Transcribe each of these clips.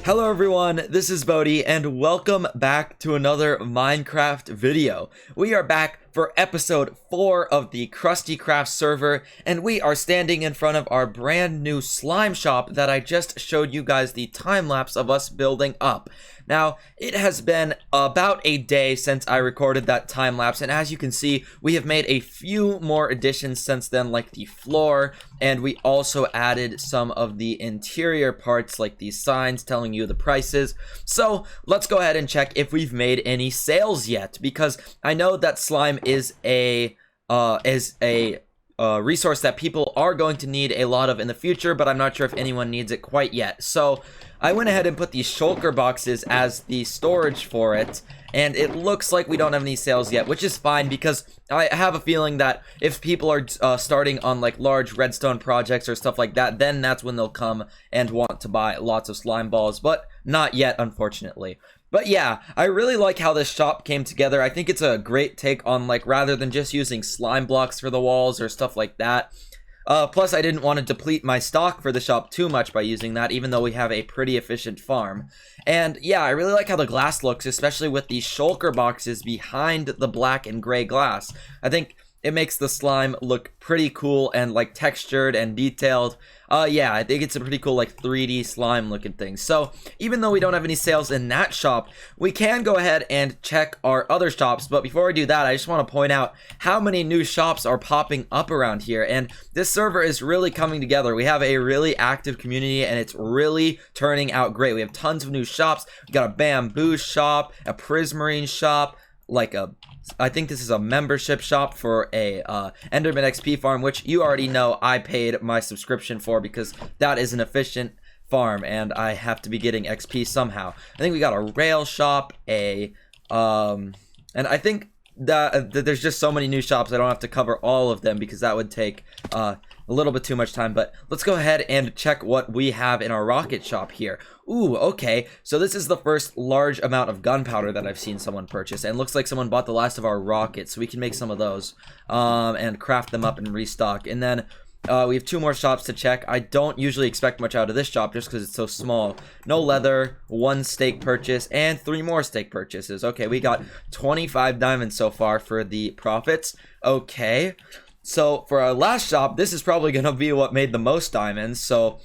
Hello everyone, this is Bodhi, and welcome back to another Minecraft video. We are back for episode 4 of the CrustyCraft server, and we are standing in front of our brand new slime shop that I just showed you guys the time-lapse of us building up. Now, it has been about a day since I recorded that time-lapse, and as you can see, we have made a few more additions since then, like the floor, and we also added some of the interior parts, like these signs telling you the prices. So, let's go ahead and check if we've made any sales yet, because I know that slime is a resource that people are going to need a lot of in the future, but I'm not sure if anyone needs it quite yet. So I went ahead and put these shulker boxes as the storage for it, and it looks like we don't have any sales yet, which is fine because I have a feeling that if people are starting on like large redstone projects or stuff like that, then that's when they'll come and want to buy lots of slime balls, but not yet, unfortunately. But yeah, I really like how this shop came together. I think it's a great take on, like, rather than just using slime blocks for the walls or stuff like that. Plus, I didn't want to deplete my stock for the shop too much by using that, even though we have a pretty efficient farm. And yeah, I really like how the glass looks, especially with the shulker boxes behind the black and gray glass. I think it makes the slime look pretty cool and like textured and detailed. Yeah, I think it's a pretty cool like 3D slime looking thing. So even though we don't have any sales in that shop, we can go ahead and check our other shops. But before I do that, I just want to point out how many new shops are popping up around here. And this server is really coming together. We have a really active community and it's really turning out great. We have tons of new shops. We got a bamboo shop, a prismarine shop, like I think this is a membership shop for a Enderman XP farm, which you already know I paid my subscription for because that is an efficient farm and I have to be getting XP somehow. I think we got a rail shop, and I think that there's just so many new shops I don't have to cover all of them because that would take a little bit too much time. But let's go ahead and check what we have in our rocket shop here. Ooh, okay, so this is the first large amount of gunpowder that I've seen someone purchase, and it looks like someone bought the last of our rockets, so we can make some of those and craft them up and restock. And then we have 2 more shops to check. I don't usually expect much out of this shop just because it's so small. No leather, 1 steak purchase, and 3 more steak purchases. Okay, we got 25 diamonds so far for the profits. Okay, so for our last shop, this is probably going to be what made the most diamonds. So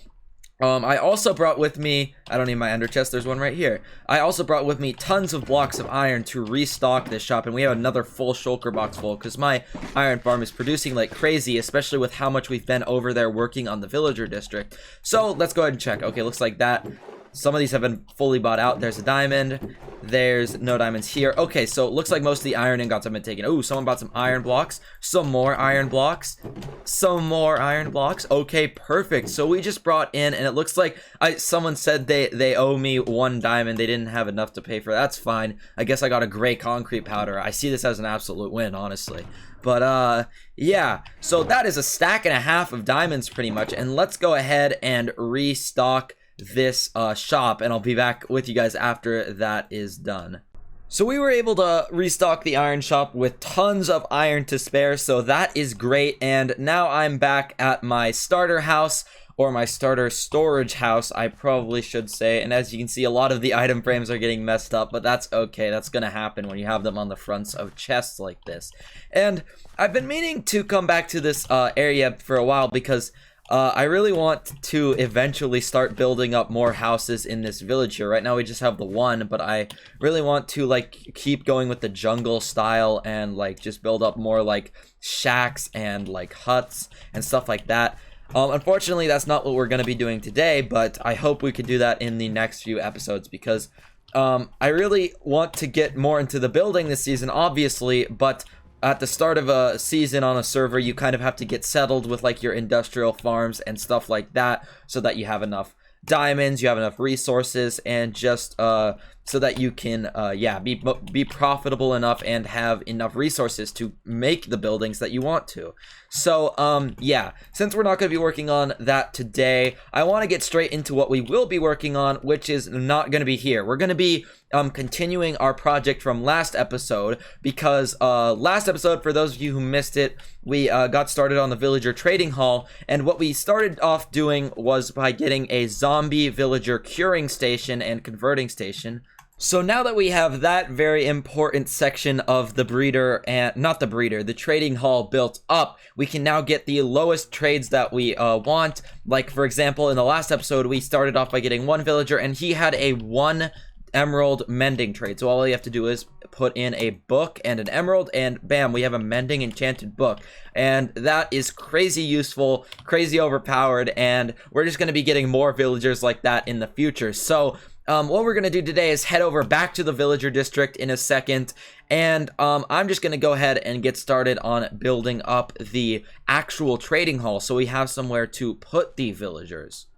I also brought with me, I don't need my ender chest, there's one right here. I also brought with me tons of blocks of iron to restock this shop, and we have another full shulker box full, because my iron farm is producing like crazy, especially with how much we've been over there working on the villager district. So, let's go ahead and check. Okay, looks like that. Some of these have been fully bought out. There's a diamond. There's no diamonds here. Okay, so it looks like most of the iron ingots have been taken. Ooh, someone bought some iron blocks. Some more iron blocks. Some more iron blocks. Okay, perfect. So we just brought in, and it looks like someone said they owe me 1 diamond. They didn't have enough to pay for. That's fine. I guess I got a gray concrete powder. I see this as an absolute win, honestly. But, yeah. So that is a stack and a half of diamonds, pretty much. And let's go ahead and restock this shop, and I'll be back with you guys after that is done. So we were able to restock the iron shop with tons of iron to spare, so that is great. And now I'm back at my starter house, or my starter storage house, I probably should say. And as you can see, a lot of the item frames are getting messed up, but that's okay. That's gonna happen when you have them on the fronts of chests like this. And I've been meaning to come back to this area for a while because I really want to eventually start building up more houses in this village here. Right now we just have the 1, but I really want to like keep going with the jungle style and like just build up more like shacks and like huts and stuff like that. Unfortunately, that's not what we're going to be doing today, but I hope we could do that in the next few episodes because I really want to get more into the building this season, obviously, but at the start of a season on a server, you kind of have to get settled with like your industrial farms and stuff like that so that you have enough diamonds, you have enough resources, and just so that you can yeah, be profitable enough and have enough resources to make the buildings that you want to. So yeah, since we're not going to be working on that today, I want to get straight into what we will be working on, which is not going to be here. We're going to be continuing our project from last episode, because last episode, for those of you who missed it, we got started on the villager trading hall, and what we started off doing was by getting a zombie villager curing station and converting station. So now that we have that very important section of the breeder, and not the breeder, the trading hall built up, we can now get the lowest trades that we want. Like, for example, in the last episode, we started off by getting one villager, and he had a 1 emerald mending trade. So all you have to do is put in a book and an emerald, and bam, we have a mending enchanted book. And that is crazy useful, crazy overpowered, and we're just going to be getting more villagers like that in the future. So what we're going to do today is head over back to the villager district in a second, and I'm just going to go ahead and get started on building up the actual trading hall so we have somewhere to put the villagers.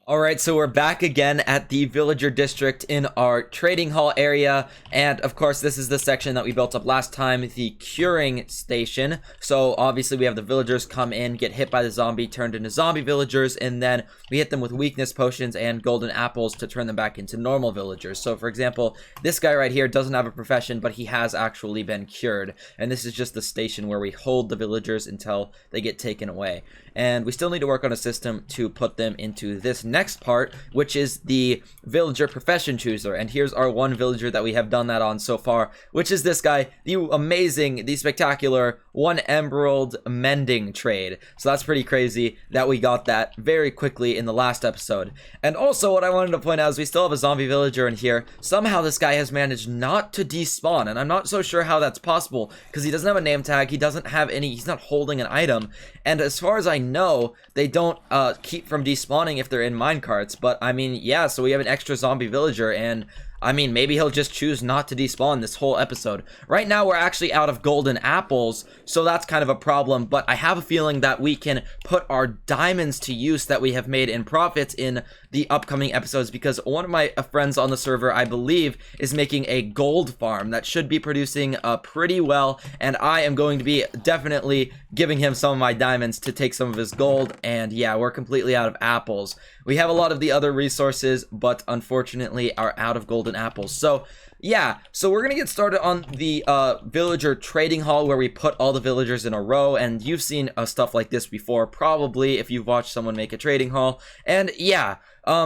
Alright, so we're back again at the villager district in our trading hall area, and of course this is the section that we built up last time, the curing station. So obviously we have the villagers come in, get hit by the zombie, turned into zombie villagers, and then we hit them with weakness potions and golden apples to turn them back into normal villagers. So for example, this guy right here doesn't have a profession, but he has actually been cured, and this is just the station where we hold the villagers until they get taken away. And we still need to work on a system to put them into this next part, which is the villager profession chooser. And here's our one villager that we have done that on so far, which is this guy, the amazing, the spectacular 1 emerald mending trade. So that's pretty crazy that we got that very quickly in the last episode. And also what I wanted to point out is we still have a zombie villager in here. Somehow this guy has managed not to despawn, and I'm not so sure how that's possible because he doesn't have a name tag, he doesn't have any, he's not holding an item, and as far as I know, they don't keep from despawning if they're in minecarts. But I mean, yeah, so we have an extra zombie villager, and I mean, maybe he'll just choose not to despawn this whole episode. Right now, we're actually out of golden apples, so that's kind of a problem, but I have a feeling that we can put our diamonds to use that we have made in profits in the upcoming episodes, because one of my friends on the server, I believe, is making a gold farm that should be producing pretty well, and I am going to be definitely giving him some of my diamonds to take some of his gold, and yeah, we're completely out of apples. We have a lot of the other resources, but unfortunately are out of golden apples. So yeah, so we're gonna get started on the villager trading hall where we put all the villagers in a row, and you've seen stuff like this before probably if you've watched someone make a trading hall. And yeah,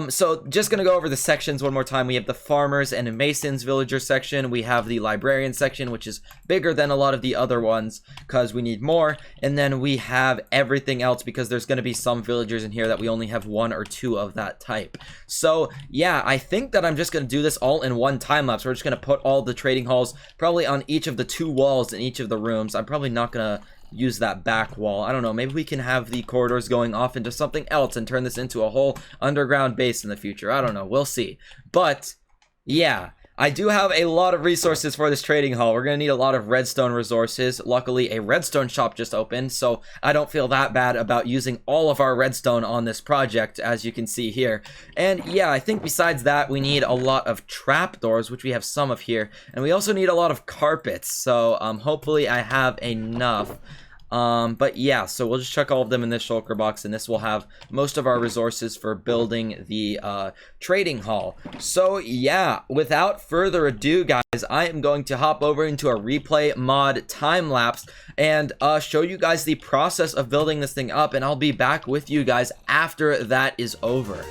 so just gonna go over the sections one more time. We have the farmers and masons villager section, we have the librarian section, which is bigger than a lot of the other ones because we need more, and then we have everything else because there's gonna be some villagers in here that we only have 1 or 2 of that type. So yeah, I think that I'm just gonna do this all in one time lapse. We're just gonna put all the trading halls probably on each of the 2 walls in each of the rooms. I'm probably not gonna use that back wall. I don't know, maybe we can have the corridors going off into something else and turn this into a whole underground base in the future. I don't know, we'll see. But yeah, I do have a lot of resources for this trading hall. We're gonna need a lot of redstone resources. Luckily, a redstone shop just opened, so I don't feel that bad about using all of our redstone on this project, as you can see here. And yeah, I think besides that, we need a lot of trapdoors, which we have some of here, and we also need a lot of carpets, so hopefully I have enough. But yeah, so we'll just chuck all of them in this shulker box, and this will have most of our resources for building the trading hall. So yeah, without further ado, guys, I am going to hop over into a replay mod time lapse and show you guys the process of building this thing up, and I'll be back with you guys after that is over.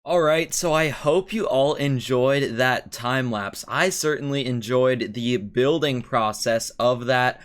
Alright, so I hope you all enjoyed that time lapse. I certainly enjoyed the building process of that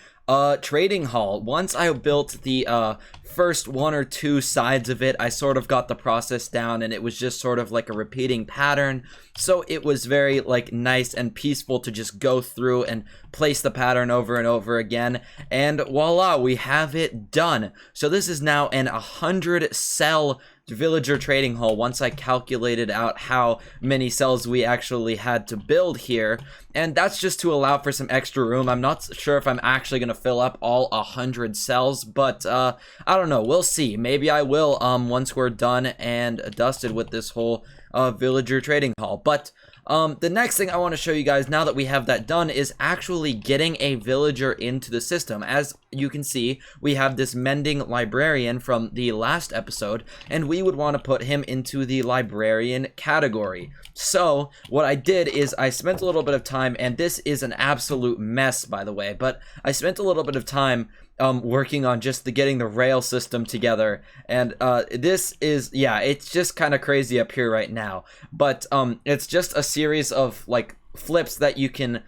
trading hall. Once I built the first one or two sides of it, I sort of got the process down, and it was just sort of like a repeating pattern. So it was very like nice and peaceful to just go through and place the pattern over and over again, and voila, we have it done. So this is now an 100 cell villager trading hall once I calculated out how many cells we actually had to build here, and that's just to allow for some extra room. I'm not sure if I'm actually gonna fill up all 100 cells, but I don't know, we'll see. Maybe I will once we're done and dusted with this whole villager trading hall. But the next thing I want to show you guys, now that we have that done, is actually getting a villager into the system. As you can see, we have this mending librarian from the last episode, and we would want to put him into the librarian category. So what I did is I spent a little bit of time, and this is an absolute mess, by the way, but I spent a little bit of time working on just getting the rail system together, and this is, yeah, it's just kind of crazy up here right now, but it's just a series of like flips that you can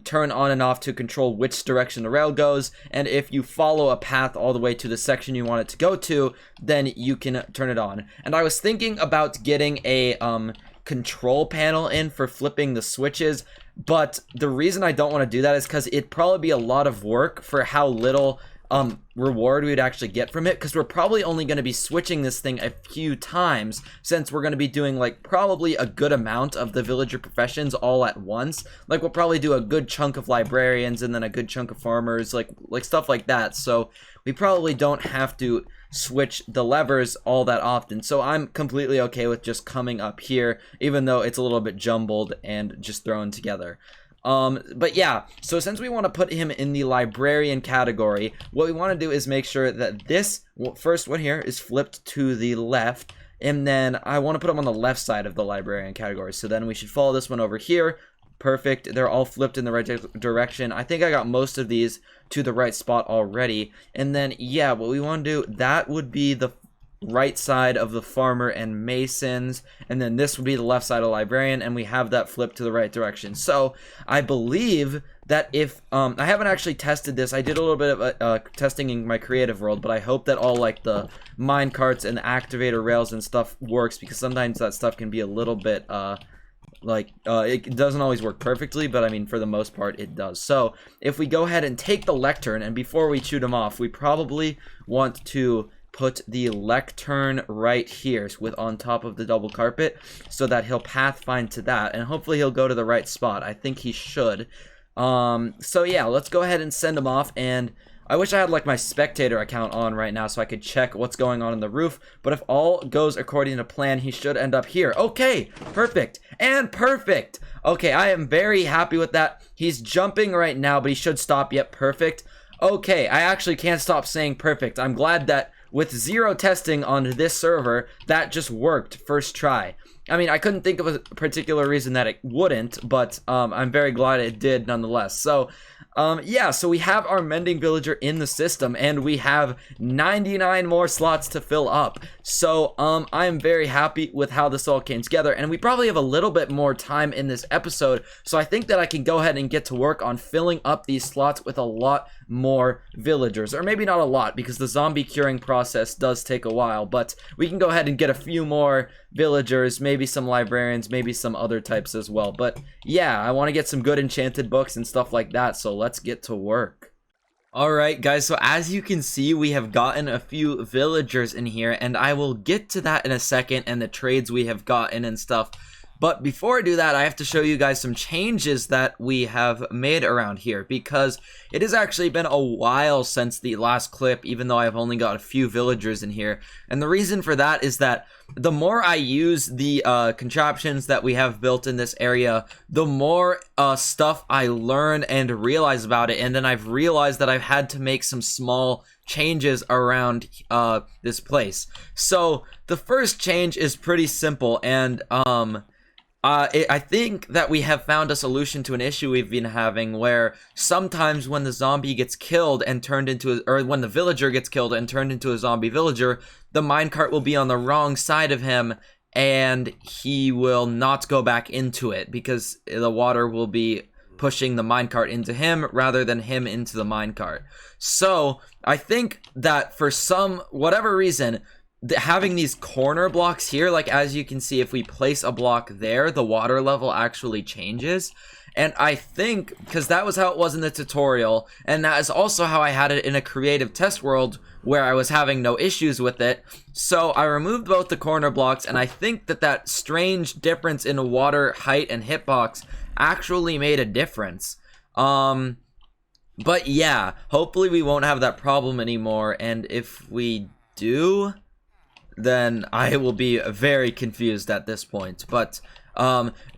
turn on and off to control which direction the rail goes, and if you follow a path all the way to the section you want it to go to, then you can turn it on. And I was thinking about getting a control panel in for flipping the switches, but the reason I don't want to do that is because it'd probably be a lot of work for how little reward we'd actually get from it, because we're probably only going to be switching this thing a few times, since we're going to be doing like probably a good amount of the villager professions all at once. Like we'll probably do a good chunk of librarians and then a good chunk of farmers, like stuff like that. So we probably don't have to switch the levers all that often. So I'm completely okay with just coming up here, even though it's a little bit jumbled and just thrown together. But yeah, so since we want to put him in the librarian category, what we want to do is make sure that this first one here is flipped to the left, and then I want to put him on the left side of the librarian category. So then we should follow this one over here. Perfect. They're all flipped in the right direction. I think I got most of these to the right spot already. And then, yeah, what we want to do, that would be the right side of the farmer and masons, and then this would be the left side of librarian, and we have that flipped to the right direction. So I believe that if I haven't actually tested this, I did a little bit of testing in my creative world, but I hope that all like the mine carts and the activator rails and stuff works, because sometimes that stuff can be a little bit it doesn't always work perfectly, but I mean for the most part it does. So if we go ahead and take the lectern, and before we shoot him off, we probably want to put the lectern right here with on top of the double carpet, so that he'll pathfind to that, and hopefully he'll go to the right spot. I think he should. So yeah, let's go ahead and send him off. And I wish I had like my spectator account on right now so I could check what's going on in the roof, but if all goes according to plan, he should end up here. Okay, perfect and perfect. Okay, I am very happy with that. He's jumping right now, but he should stop. Yep, perfect. Okay, I actually can't stop saying perfect. I'm glad that with zero testing on this server, that just worked first try. I mean, I couldn't think of a particular reason that it wouldn't, but I'm very glad it did nonetheless. So, yeah, so we have our mending villager in the system, and we have 99 more slots to fill up. So, I am very happy with how this all came together, and we probably have a little bit more time in this episode, so I think that I can go ahead and get to work on filling up these slots with a lot more villagers. Or maybe not a lot, because the zombie curing process does take a while, but we can go ahead and get a few more villagers, maybe some librarians, maybe some other types as well. But yeah, I want to get some good enchanted books and stuff like that, so let's get to work. Alright guys, so as you can see, we have gotten a few villagers in here, and I will get to that in a second, and the trades we have gotten and stuff. But before I do that, I have to show you guys some changes that we have made around here, because it has actually been a while since the last clip, even though I've only got a few villagers in here. And the reason for that is that the more I use the contraptions that we have built in this area, the more stuff I learn and realize about it. And then I've realized that I've had to make some small changes around this place. So the first change is pretty simple, and I think that we have found a solution to an issue we've been having, where sometimes when the zombie gets killed and turned into or when the villager gets killed and turned into a zombie villager, the minecart will be on the wrong side of him, and he will not go back into it because the water will be pushing the minecart into him rather than him into the minecart. So I think that for whatever reason, having these corner blocks here, like as you can see, if we place a block there, the water level actually changes. And I think, because that was how it was in the tutorial, and that is also how I had it in a creative test world where I was having no issues with it. So I removed both the corner blocks, and I think that strange difference in water height and hitbox actually made a difference. But yeah, hopefully we won't have that problem anymore, and if we do, then I will be very confused at this point. But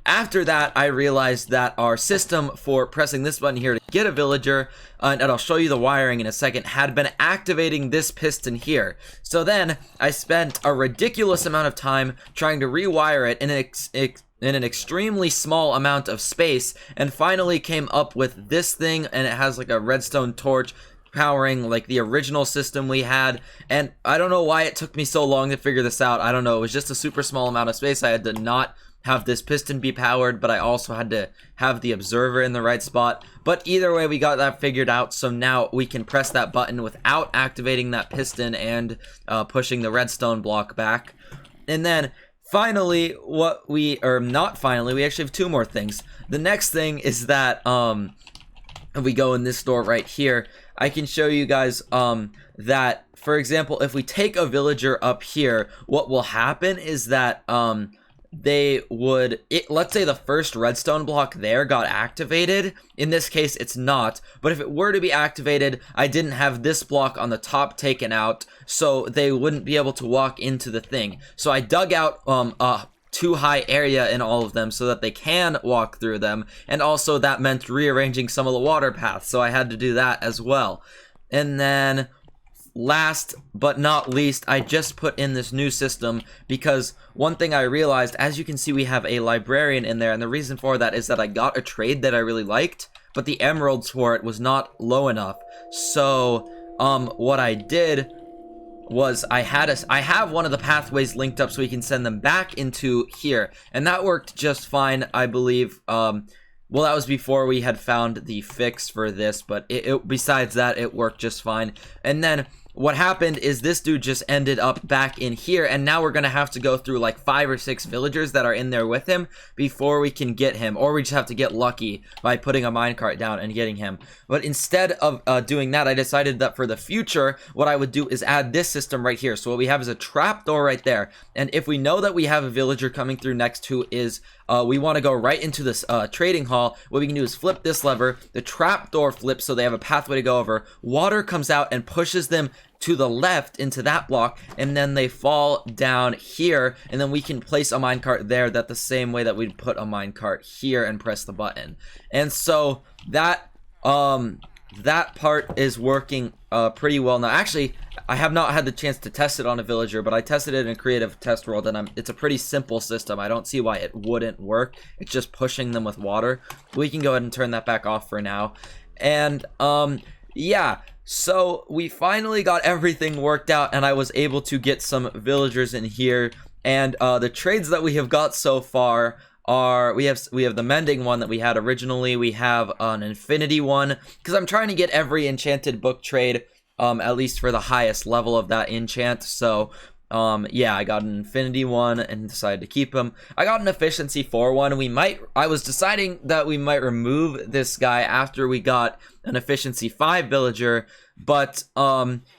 after that, I realized that our system for pressing this button here to get a villager, and I'll show you the wiring in a second, had been activating this piston here. So then I spent a ridiculous amount of time trying to rewire it in an extremely small amount of space, and finally came up with this thing, and it has like a redstone torch powering like the original system we had. And I don't know why it took me so long to figure this out. I don't know, it was just a super small amount of space. I had to not have this piston be powered, but I also had to have the observer in the right spot. But either way, we got that figured out, so now we can press that button without activating that piston and pushing the redstone block back. And then finally, we actually have two more things. The next thing is that if we go in this door right here, I can show you guys that, for example, if we take a villager up here, what will happen is that let's say the first redstone block there got activated. In this case, it's not, but if it were to be activated, I didn't have this block on the top taken out, so they wouldn't be able to walk into the thing. So I dug out a too high area in all of them so that they can walk through them, and also that meant rearranging some of the water paths, so I had to do that as well. And then last but not least, I just put in this new system because one thing I realized, as you can see, we have a librarian in there, and the reason for that is that I got a trade that I really liked, but the emeralds for it was not low enough. So what I did was I have one of the pathways linked up so we can send them back into here, and that worked just fine, I believe. Well, that was before we had found the fix for this, but besides that, it worked just fine. And then what happened is this dude just ended up back in here, and now we're gonna have to go through like 5 or 6 villagers that are in there with him before we can get him, or we just have to get lucky by putting a minecart down and getting him. But instead of doing that, I decided that for the future, what I would do is add this system right here. So what we have is a trapdoor right there, and if we know that we have a villager coming through next who is we want to go right into this trading hall, what we can do is flip this lever, the trapdoor flips so they have a pathway to go over, water comes out and pushes them to the left into that block, and then they fall down here, and then we can place a minecart there that the same way that we'd put a minecart here and press the button. And so that part is working pretty well now. Actually, I have not had the chance to test it on a villager, but I tested it in a creative test world, and it's a pretty simple system. I don't see why it wouldn't work. It's just pushing them with water. We can go ahead and turn that back off for now. And yeah, so we finally got everything worked out, and I was able to get some villagers in here. And the trades that we have got so far are we have the mending one that we had originally. We have an infinity one, because I'm trying to get every enchanted book trade, at least for the highest level of that enchant. So yeah, I got an infinity one and decided to keep him. I got an efficiency 4 one. I was deciding that we might remove this guy after we got an efficiency 5 villager, but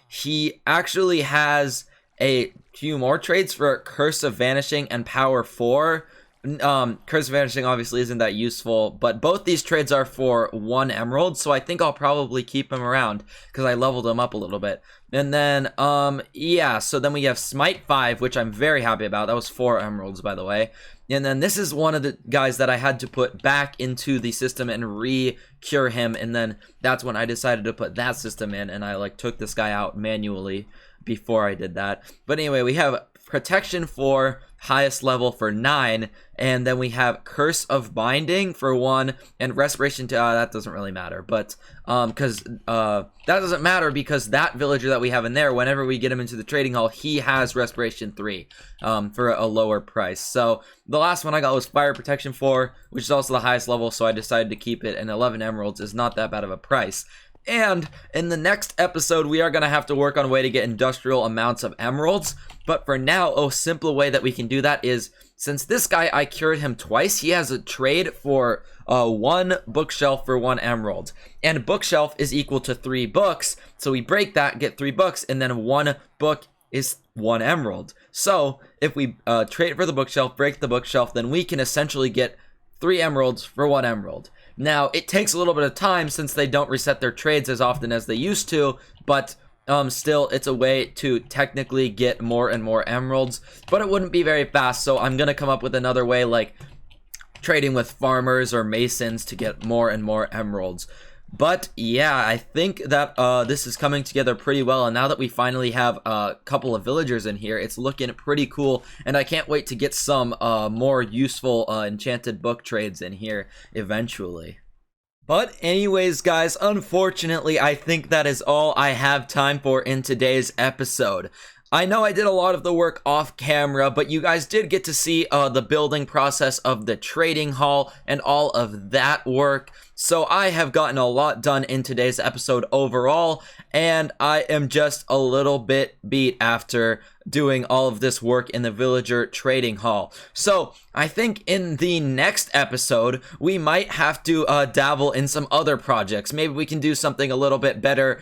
he actually has a few more trades for Curse of Vanishing and Power 4. Curse of Vanishing obviously isn't that useful, but both these trades are for 1 emerald, so I think I'll probably keep him around because I leveled him up a little bit. And then yeah, so then we have Smite 5, which I'm very happy about. That was 4 emeralds, by the way. And then this is one of the guys that I had to put back into the system and re-cure him, and then that's when I decided to put that system in, and I like took this guy out manually before I did that. But anyway, we have Protection 4, highest level for 9, and then we have Curse of Binding for 1, and Respiration 2, that doesn't really matter, but, that doesn't matter because that villager that we have in there, whenever we get him into the trading hall, he has Respiration 3, for a lower price. So, the last one I got was Fire Protection 4, which is also the highest level, so I decided to keep it, and 11 emeralds is not that bad of a price. And in the next episode, we are going to have to work on a way to get industrial amounts of emeralds. But for now, a simple way that we can do that is, since this guy, I cured him twice, he has a trade for 1 bookshelf for 1 emerald. And bookshelf is equal to 3 books. So we break that, get 3 books, and then 1 book is 1 emerald. So if we trade for the bookshelf, break the bookshelf, then we can essentially get 3 emeralds for 1 emerald. Now, it takes a little bit of time since they don't reset their trades as often as they used to, but still, it's a way to technically get more and more emeralds, but it wouldn't be very fast, so I'm going to come up with another way, like trading with farmers or masons to get more and more emeralds. But yeah, I think that this is coming together pretty well, and now that we finally have a couple of villagers in here, it's looking pretty cool, and I can't wait to get some more useful enchanted book trades in here eventually. But anyways, guys, unfortunately, I think that is all I have time for in today's episode. I know I did a lot of the work off camera, but you guys did get to see the building process of the trading hall and all of that work. So I have gotten a lot done in today's episode overall, and I am just a little bit beat after doing all of this work in the villager trading hall. So I think in the next episode, we might have to dabble in some other projects. Maybe we can do something a little bit better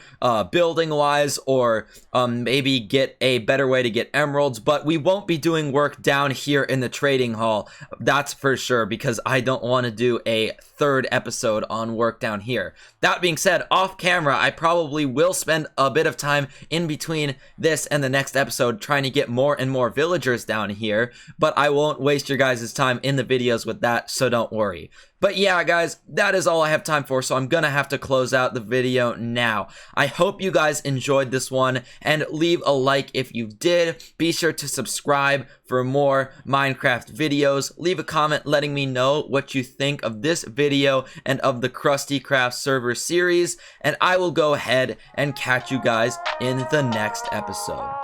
building wise, or maybe get a better way to get emeralds, but we won't be doing work down here in the trading hall. That's for sure, because I don't want to do a third episode on work down here. That being said, off camera, I probably will spend a bit of time in between this and the next episode trying to get more and more villagers down here, but I won't waste your guys' time in the videos with that, so don't worry. But yeah, guys, that is all I have time for, so I'm gonna have to close out the video now. I hope you guys enjoyed this one, and leave a like if you did. Be sure to subscribe for more Minecraft videos. Leave a comment letting me know what you think of this video and of the CrustyCraft server series, and I will go ahead and catch you guys in the next episode.